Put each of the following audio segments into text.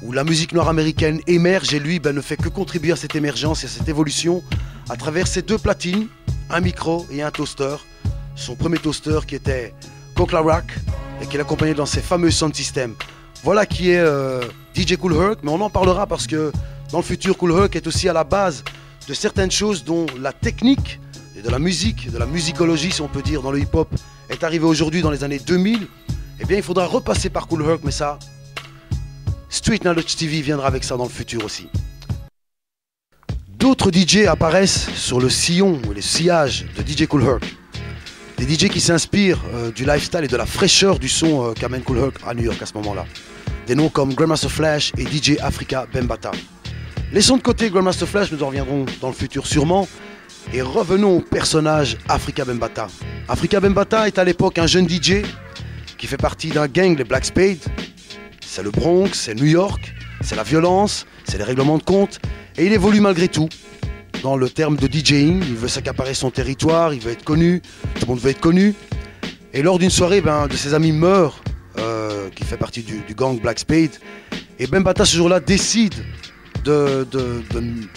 où la musique noire américaine émerge et lui ne fait que contribuer à cette émergence et à cette évolution à travers ses 2 platines, un micro et un toaster. Son premier toaster qui était Kokla Rock et qu'il accompagnait dans ses fameux sound systems. Voilà qui est DJ Kool Herc, mais on en parlera parce que dans le futur, Kool Herc est aussi à la base de certaines choses dont la technique et de la musique, de la musicologie si on peut dire dans le hip-hop est arrivée aujourd'hui dans les années 2000. Eh bien il faudra repasser par Kool Herc, mais ça, Street Knowledge TV viendra avec ça dans le futur aussi. D'autres DJ apparaissent sur le sillon ou les sillages de DJ Kool Herc. Des DJ qui s'inspirent du lifestyle et de la fraîcheur du son qu'amène Kool Herc à New York à ce moment-là. Des noms comme Grandmaster Flash et DJ Afrika Bambaataa. Laissons de côté Grandmaster Flash, nous en reviendrons dans le futur sûrement. Et revenons au personnage Afrika Bambaataa. Afrika Bambaataa est à l'époque un jeune DJ qui fait partie d'un gang, les Black Spade. C'est le Bronx, c'est New York, c'est la violence, c'est les règlements de compte. Et il évolue malgré tout dans le terme de DJing. Il veut s'accaparer son territoire, il veut être connu, tout le monde veut être connu. Et lors d'une soirée, de ses amis meurt, qui fait partie du gang Black Spade. Et Bambaataa ce jour-là décide de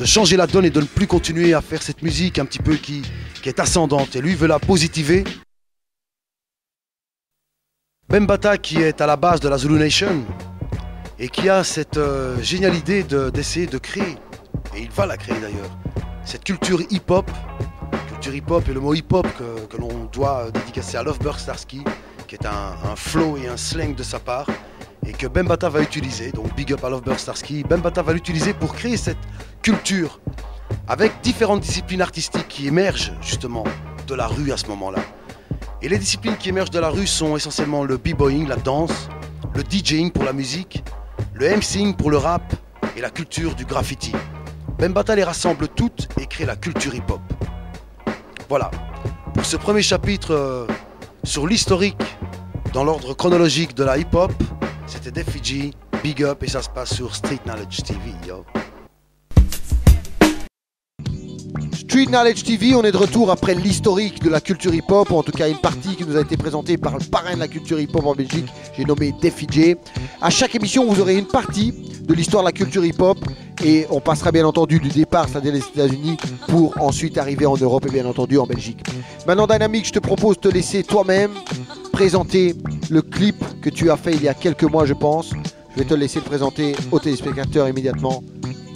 changer la donne et de ne plus continuer à faire cette musique un petit peu qui est ascendante. Et lui veut la positiver. Bambaataa qui est à la base de la Zulu Nation et qui a cette géniale idée d'essayer de créer, et il va la créer d'ailleurs, cette culture hip-hop. Culture hip-hop et le mot hip-hop que l'on doit dédicacer à Lovebird Starski, qui est un flow et un slang de sa part, et que Bambaataa va utiliser, donc big up à Lovebird Starski. Bambaataa va l'utiliser pour créer cette culture avec différentes disciplines artistiques qui émergent justement de la rue à ce moment-là. Et les disciplines qui émergent de la rue sont essentiellement le b-boying, la danse, le DJing pour la musique, le MCing pour le rap et la culture du graffiti. Bambaataa les rassemble toutes et crée la culture hip-hop. Voilà, pour ce premier chapitre sur l'historique dans l'ordre chronologique de la hip-hop, c'était Def Fiji, big up, et ça se passe sur Street Knowledge TV, yo. Street Knowledge TV, on est de retour après l'historique de la culture hip-hop, en tout cas une partie qui nous a été présentée par le parrain de la culture hip-hop en Belgique, j'ai nommé Def Fiji. À chaque émission, vous aurez une partie de l'histoire de la culture hip-hop et on passera bien entendu du départ, c'est-à-dire les États-Unis, pour ensuite arriver en Europe et bien entendu en Belgique. Maintenant Dynamic, je te propose de te laisser toi-même présenter le clip que tu as fait il y a quelques mois je pense. Je vais te laisser le présenter aux téléspectateurs immédiatement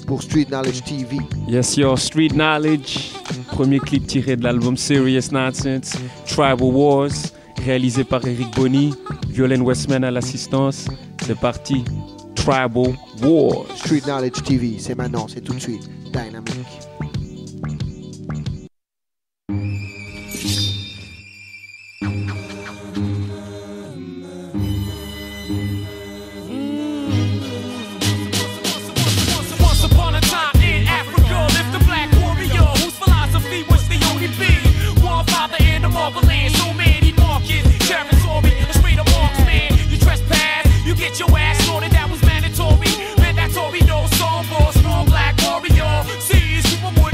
pour Street Knowledge TV. Yes, yo, Street Knowledge, premier clip tiré de l'album Serious Nonsense, Tribal Wars, réalisé par Eric Bonny, Violaine Westman à l'assistance. C'est parti, Tribal Wars. Street Knowledge TV, c'est maintenant, c'est tout de suite, Dynamic. Your ass sorted, that was mandatory. No song for a small black warrior. See, Superwood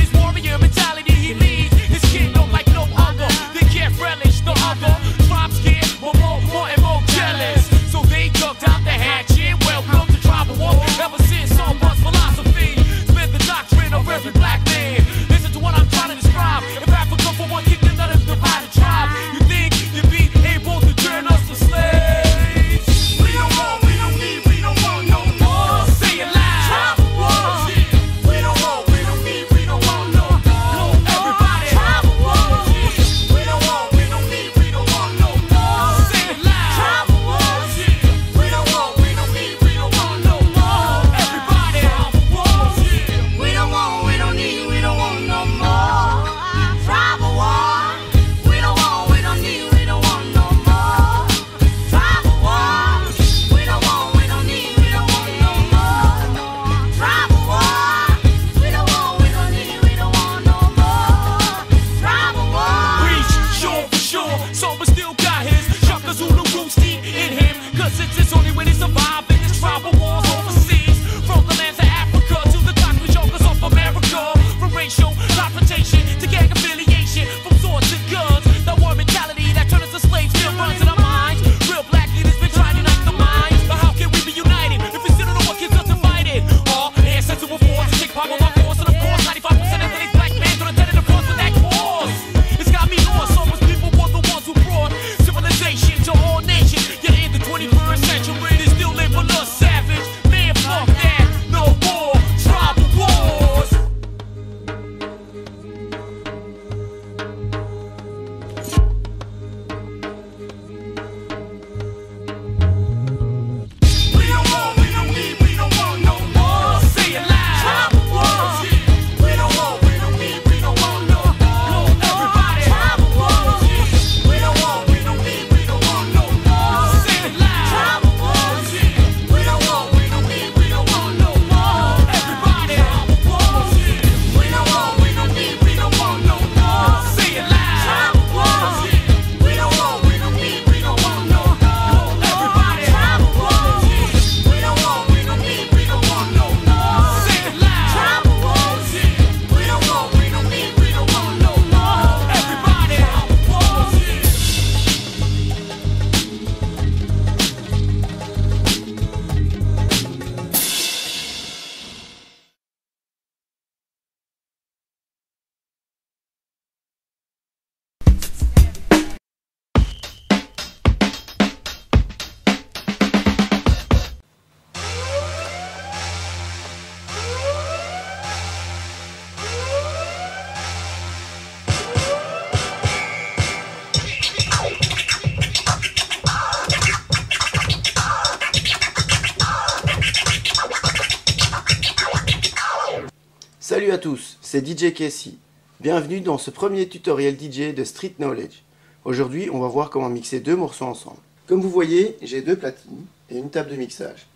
Salut à tous, c'est DJ Casey. Bienvenue dans ce premier tutoriel DJ de Street Knowledge. Aujourd'hui, on va voir comment mixer deux morceaux ensemble. Comme vous voyez, j'ai deux platines et une table de mixage.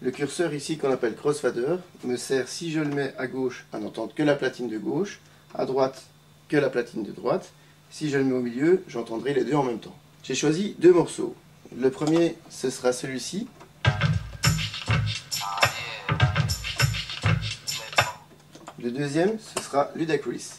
Le curseur ici qu'on appelle crossfader me sert, si je le mets à gauche, à n'entendre que la platine de gauche, à droite que la platine de droite. Si je le mets au milieu, j'entendrai les deux en même temps. J'ai choisi deux morceaux. Le premier, ce sera celui-ci. Le deuxième, ce sera Ludacris.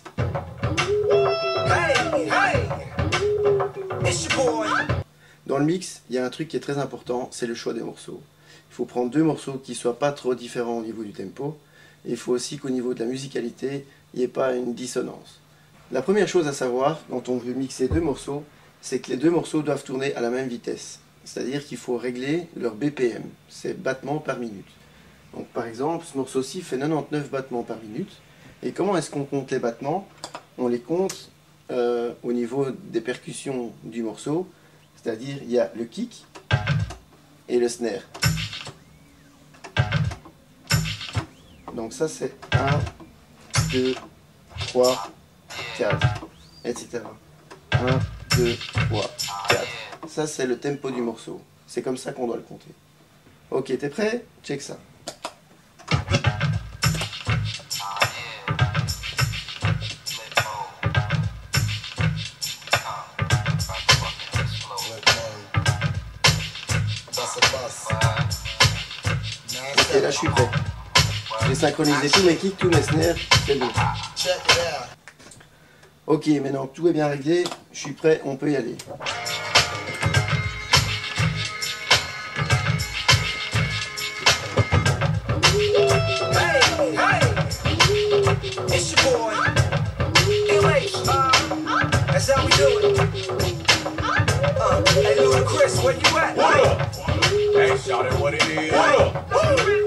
Dans le mix, il y a un truc qui est très important, c'est le choix des morceaux. Il faut prendre deux morceaux qui ne soient pas trop différents au niveau du tempo. Et il faut aussi qu'au niveau de la musicalité, il n'y ait pas une dissonance. La première chose à savoir, quand on veut mixer deux morceaux, c'est que les deux morceaux doivent tourner à la même vitesse. C'est-à-dire qu'il faut régler leur BPM, c'est battements par minute. Donc par exemple, ce morceau-ci fait 99 battements par minute. Et comment est-ce qu'on compte les battements? On les compte au niveau des percussions du morceau. C'est-à-dire, il y a le kick et le snare. Donc ça c'est 1, 2, 3, 4, etc. 1, 2, 3, 4. Ça c'est le tempo du morceau. C'est comme ça qu'on doit le compter. Ok, t'es prêt? Check ça. Ok, là je suis prêt. J'ai synchronisé tous mes kicks, tous mes snares, c'est bon. Ok, maintenant que tout est bien réglé, je suis prêt, on peut y aller. Hey Ludacris, where you at? What up? Hey, shout it what it is. What up?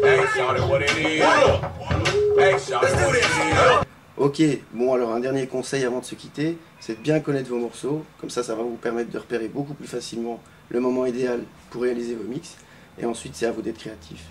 Hey, shout it what it is. What up? Hey, shout it what it is. Ok, bon alors un dernier conseil avant de se quitter, c'est de bien connaître vos morceaux, comme ça va vous permettre de repérer beaucoup plus facilement le moment idéal pour réaliser vos mix, et ensuite c'est à vous d'être créatif.